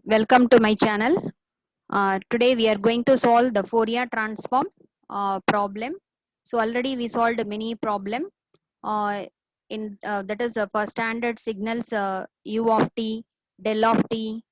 Welcome to my channel. Today we are going to solve the Fourier transform problem. So already we solved many problem in that is for standard signals u of t, del of t,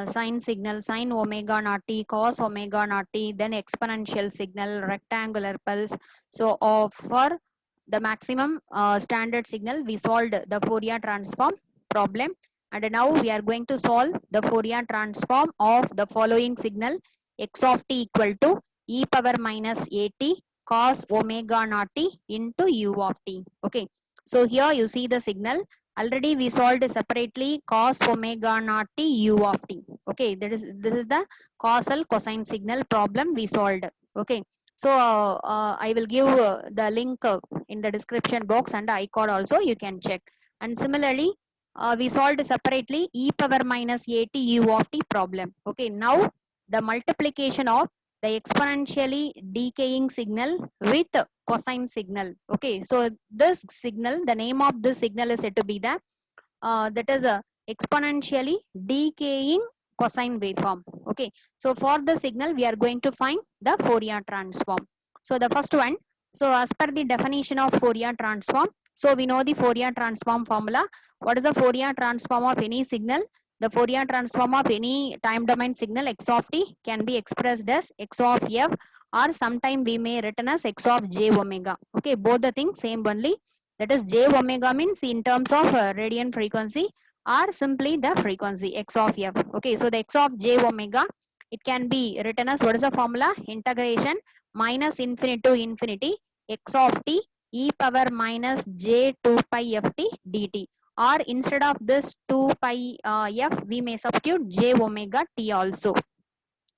sine signal, sine omega naught t, cos omega naught t, then exponential signal, rectangular pulse. So for the maximum standard signal, we solved the Fourier transform problem. And now we are going to solve the Fourier transform of the following signal x of t equal to e power minus at cos omega naught t into u of t. Okay, so here you see the signal. Already we solved separately cos omega naught t u of t. Okay, this is the causal cosine signal problem we solved. Okay, so I will give the link in the description box and icon also, you can check. And similarly we solved separately e power minus at u of t problem. Okay, now the multiplication of the exponentially decaying signal with cosine signal. Okay, so this signal, the name of this signal is said to be the that is a exponentially decaying cosine waveform. Okay, so for the signal we are going to find the Fourier transform. So the first one, so as per the definition of Fourier transform, so we know the Fourier transform formula. What is the Fourier transform of any signal? The Fourier transform of any time domain signal x of t can be expressed as x of f, or sometime we may written as x of j omega. Okay, both the things same only. That is j omega means in terms of radian frequency, or simply the frequency x of f. Okay, so the x of j omega, it can be written as, what is the formula? Integration minus infinity to infinity x of t e power minus j 2 pi ft dt, or instead of this 2 pi f we may substitute j omega t also.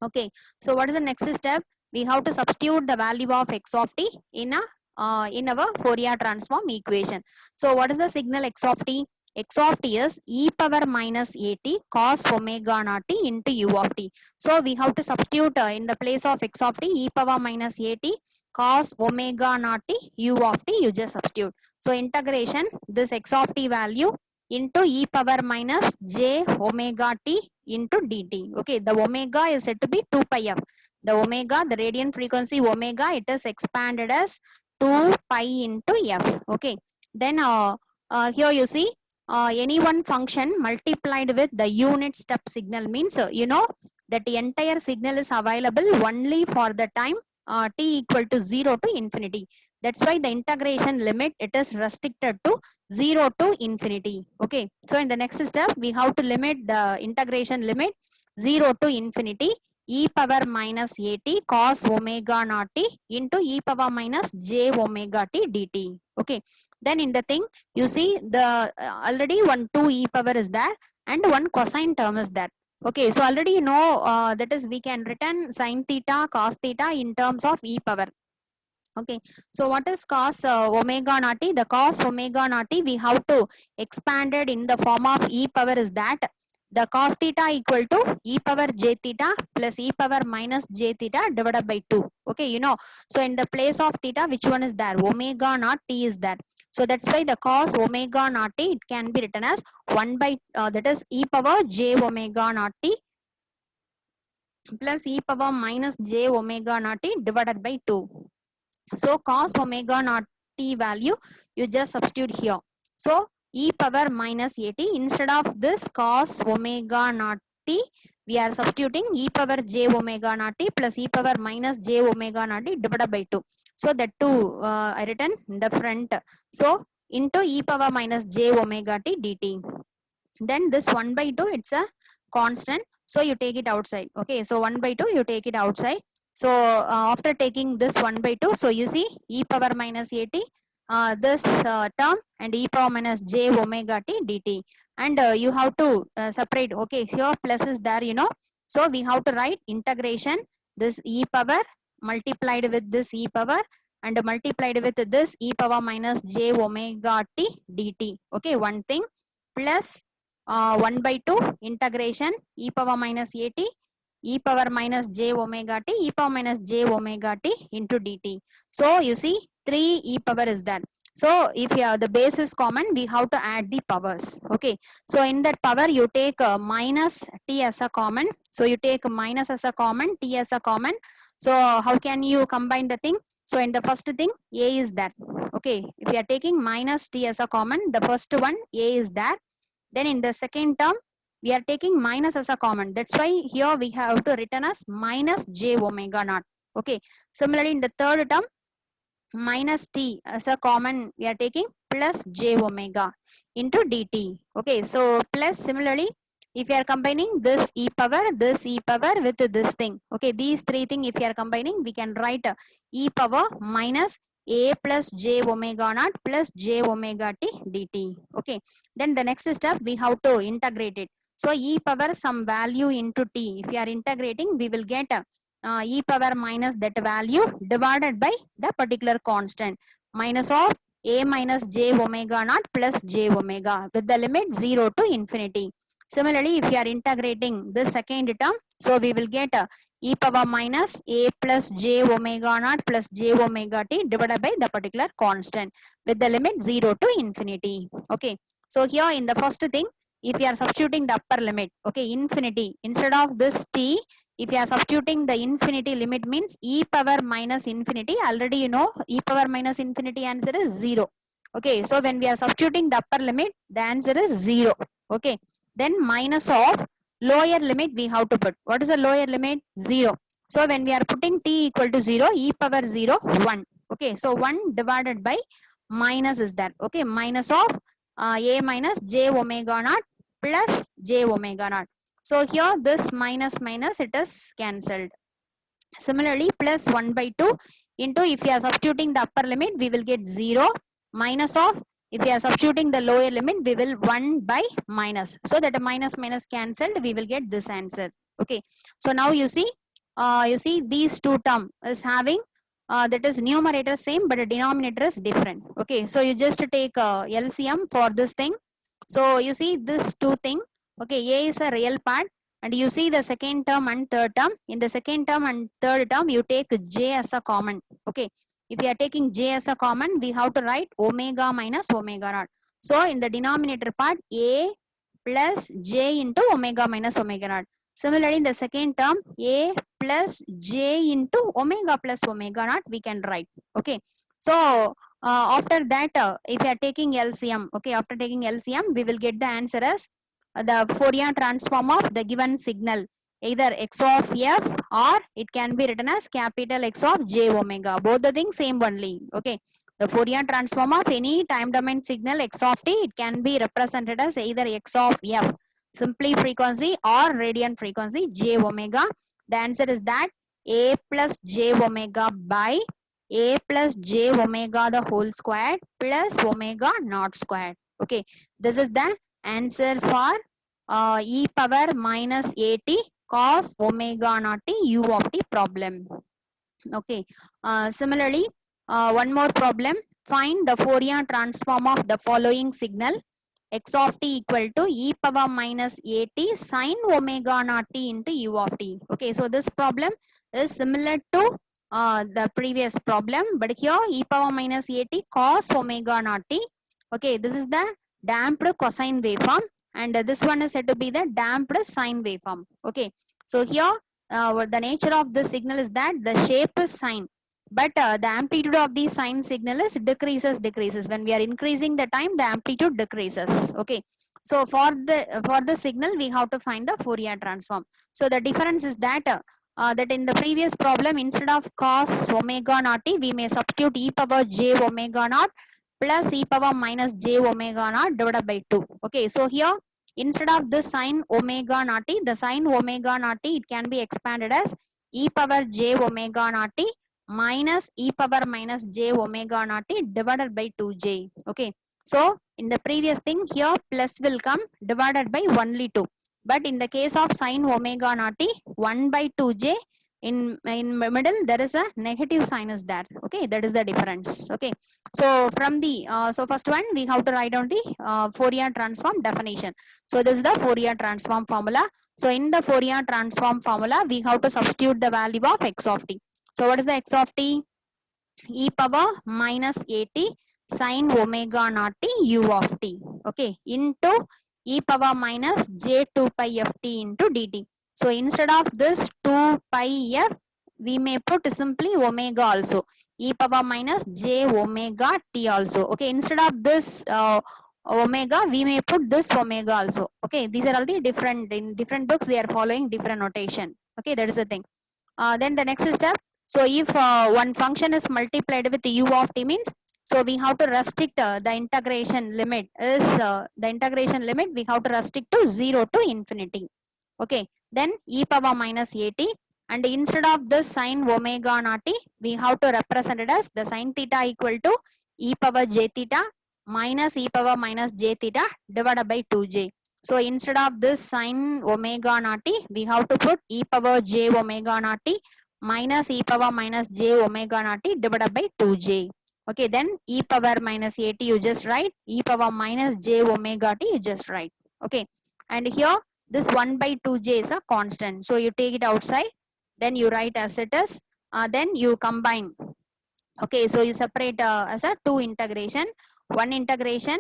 Okay, so what is the next step? We have to substitute the value of x of t in our Fourier transform equation. So what is the signal x of t? X of t is e power minus at cos omega naught t into u of t. So we have to substitute in the place of x of t e power minus at cos omega naught t u of t, you just substitute. So integration this x of t value into e power minus j omega t into dt. Okay, the omega is said to be 2 pi f. The omega, the radian frequency omega, it is expanded as 2 pi into f. Okay, then here you see any one function multiplied with the unit step signal means you know that the entire signal is available only for the time t equal to 0 to infinity. That's why the integration limit, it is restricted to 0 to infinity. Okay, so in the next step we have to limit the integration limit 0 to infinity e power minus at cos omega naught t into e power minus j omega t dt. Okay, then in the thing you see the already one 2 e power is there and one cosine term is there. Okay, so already you know that is we can written sine theta cos theta in terms of e power. Okay, so what is cos omega naught t? The cos omega naught t we have to expanded in the form of e power is that the cos theta equal to e power j theta plus e power minus j theta divided by 2. Okay, you know, so in the place of theta, which one is there? Omega naught t is there. So that's why the cos omega naught t, it can be written as 1 by that is e power j omega naught t plus e power minus j omega naught t divided by 2. So cos omega naught t value you just substitute here. So e power minus at, instead of this cos omega naught t we are substituting e power j omega naught t plus e power minus j omega naught t divided by 2. So that 2 I written in the front. So into e power minus j omega t dt. Then this 1 by 2, it's a constant, so you take it outside. Okay, so 1 by 2 you take it outside. So after taking this 1 by 2, so you see e power minus at this term and e power minus j omega t dt, and you have to separate. Okay, so plus is there, you know, so we have to write integration this e power multiplied with this e power and multiplied with this e power minus j omega t dt. Okay, one thing plus 1 by 2 integration e power minus at e power minus j omega t e power minus j omega t into dt. So you see 3 e power is there. So if the base is common, we have to add the powers. Okay. So in that power, you take minus t as a common. So you take minus as a common, t as a common. So how can you combine the thing? So in the first thing, a is there. Okay. If you are taking minus t as a common, the first one, a is there. Then in the second term, we are taking minus as a common. That's why here we have to written as minus j omega naught. Okay. Similarly, in the third term, minus t as a common, we are taking plus j omega into dt. Okay, so plus, similarly, if you are combining this e power with this thing, okay, these three things if you are combining, we can write e power minus a plus j omega naught plus j omega t dt. Okay, then the next step, we have to integrate it. So e power some value into t, if you are integrating, we will get e power minus that value divided by the particular constant, minus of a minus j omega naught plus j omega with the limit 0 to infinity. Similarly, if you are integrating this second term, so we will get e power minus a plus j omega naught plus j omega t divided by the particular constant with the limit 0 to infinity. Okay, so here in the first thing, if you are substituting the upper limit, okay, infinity, instead of this t, if you are substituting the infinity limit means e power minus infinity, already you know e power minus infinity answer is 0. Okay, so when we are substituting the upper limit, the answer is 0. Okay, then minus of lower limit we have to put. What is the lower limit? 0. So when we are putting t equal to 0, e power 0, 1. Okay, so 1 divided by minus is that. Okay, minus of a minus j omega naught plus j omega naught. So here this minus minus, it is cancelled. Similarly, plus 1 by 2 into, if you are substituting the upper limit, we will get 0, minus of, if you are substituting the lower limit, we will 1 by minus. So that minus minus cancelled, we will get this answer. Okay. So now you see these two term is having that is numerator same, but the denominator is different. Okay. So you just take LCM for this thing. So you see this two thing. Okay, a is a real part, and you see the second term and third term. In the second term and third term, you take j as a common. Okay, if you are taking j as a common, we have to write omega minus omega naught. So in the denominator part, a plus j into omega minus omega naught. Similarly, in the second term, a plus j into omega plus omega naught, we can write. Okay, so after that, if you are taking LCM, okay, after taking LCM, we will get the answer as the Fourier transform of the given signal, either x of f, or it can be written as capital X of j omega. Both the things same only. Okay, the Fourier transform of any time domain signal x of t, it can be represented as either x of f, simply frequency, or radian frequency j omega. The answer is that a plus j omega by a plus j omega the whole square plus omega naught square. Okay, this is the answer for e power minus at cos omega naught t u of t problem. Okay, similarly, one more problem. Find the Fourier transform of the following signal: x of t equal to e power minus at sine omega naught t into u of t. Okay, so this problem is similar to the previous problem, but here e power minus at cos omega naught t. Okay, this is the damped cosine waveform, and this one is said to be the damped sine waveform. Okay, so here the nature of the signal is that the shape is sine, but the amplitude of the sine signal is decreases. When we are increasing the time, the amplitude decreases. Okay, so for the signal, we have to find the Fourier transform. So the difference is that that in the previous problem, instead of cos omega naught t, we may substitute e power j omega naught plus e power minus j omega naught divided by 2. Okay, so here instead of the sine omega naught t, the sine omega naught t, it can be expanded as e power j omega naught t minus e power minus j omega naught t divided by 2j. Okay, so in the previous thing, here plus will come divided by only 2, but in the case of sine omega naught t, 1 by 2j, in middle there is a negative sign is there. Okay, that is the difference. Okay, so from the so first one, we have to write down the Fourier transform definition. So this is the Fourier transform formula. So in the Fourier transform formula, we have to substitute the value of x of t. So what is the x of t? E power minus at sine omega naught t u of t, okay, into e power minus j 2 pi f t into dt. So instead of this 2 pi f, we may put simply omega also, e power minus j omega t also, okay. Instead of this omega, we may put this omega also, okay. These are all the different, in different books they are following different notation, okay. That is the thing. Then the next step, so if one function is multiplied with u of t means, so we have to restrict the integration limit is the integration limit we have to restrict to 0 to infinity, okay. Then e power minus at, and instead of this sine omega naught t, we have to represent it as the sine theta equal to e power j theta minus e power minus j theta divided by 2j. So instead of this sine omega naught t, we have to put e power j omega naught t minus e power minus j omega naught t divided by 2j. Okay, then e power minus at you just write, e power minus j omega t you just write. Okay, and here this 1 by 2j is a constant. So you take it outside, then you write as it is, then you combine. Okay, so you separate as a two integration. One integration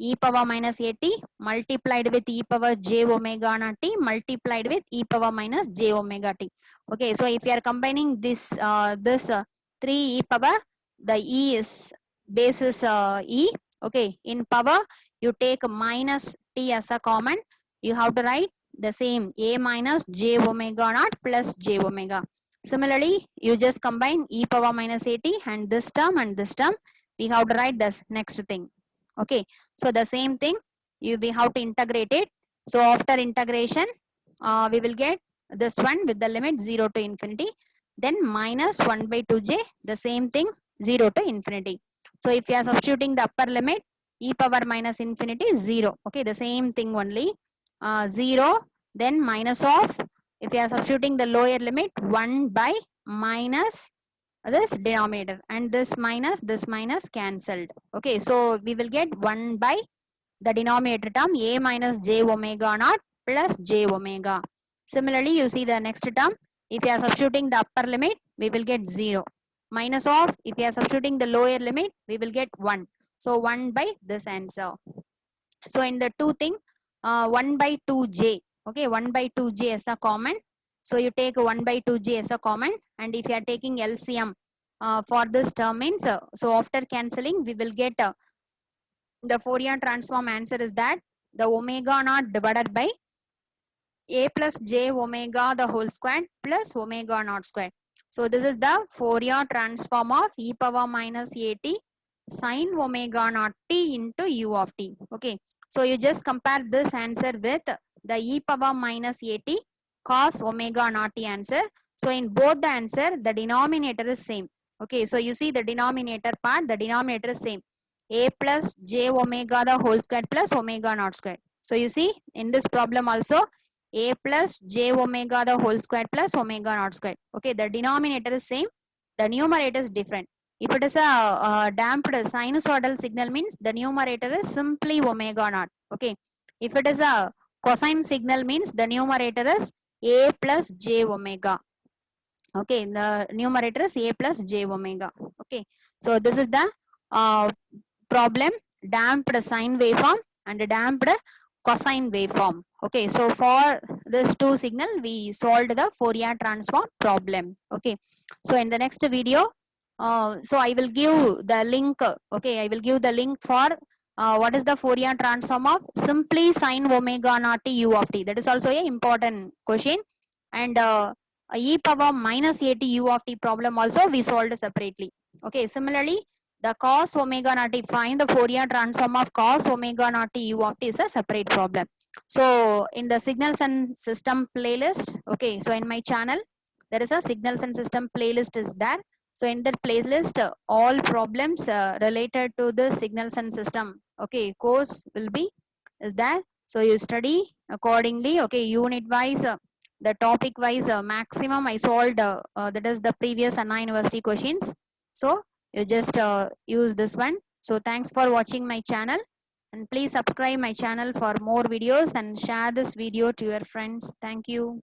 e power minus at multiplied with e power j omega naught t multiplied with e power minus j omega t. Okay, so if you are combining this 3 e power, the e is base is e. Okay, in power you take minus t as a common. You have to write the same a minus j omega naught plus j omega. Similarly, you just combine e power minus at and this term and this term. We have to write this next thing. Okay, so the same thing we have to integrate it. So after integration, we will get this one with the limit 0 to infinity. Then minus 1 by 2j, the same thing, 0 to infinity. So if you are substituting the upper limit, e power minus infinity is 0. Okay, the same thing only. 0, then minus of, if you are substituting the lower limit, 1 by minus this denominator, and this minus cancelled. Okay, so we will get 1 by the denominator term a minus j omega naught plus j omega. Similarly, you see the next term, if you are substituting the upper limit, we will get 0. Minus of, if you are substituting the lower limit, we will get 1. So 1 by this answer. So in the two thing, 1 by 2j, okay, 1 by 2j as a common. So you take 1 by 2j as a common, and if you are taking LCM for this term means, so after cancelling, we will get the Fourier transform answer is that the omega naught divided by a plus j omega the whole square plus omega naught square. So this is the Fourier transform of e power minus at sine omega naught t into u of t. Okay, so you just compare this answer with the e power minus at cos omega naught t answer. So in both the answer, the denominator is same. Okay, so you see the denominator part, the denominator is same, a plus j omega the whole square plus omega naught square. So you see in this problem also, a plus j omega the whole square plus omega naught square. Okay, the denominator is same, the numerator is different. If it is a damped sinusoidal signal means the numerator is simply omega naught. Okay, if it is a cosine signal means the numerator is a plus j omega. Okay, the numerator is a plus j omega. Okay, so this is the problem, damped sine waveform and damped cosine waveform. Okay, so for this two signal we solved the Fourier transform problem. Okay, so in the next video, so I will give the link. Okay, I will give the link for what is the Fourier transform of simply sine omega naught t u of t. That is also a important question. And e power minus at u of t problem also we solved separately. Okay, similarly the cos omega naught t, find the Fourier transform of cos omega naught t u of t is a separate problem. So in the signals and system playlist, okay, so in my channel there is a signals and system playlist is there. So in that playlist, all problems related to the signals and system, okay, course will be is there. So you study accordingly. Okay, unit wise, the topic wise, maximum I solved that is the previous Anna University questions. So you just use this one. So thanks for watching my channel, and please subscribe my channel for more videos and share this video to your friends. Thank you.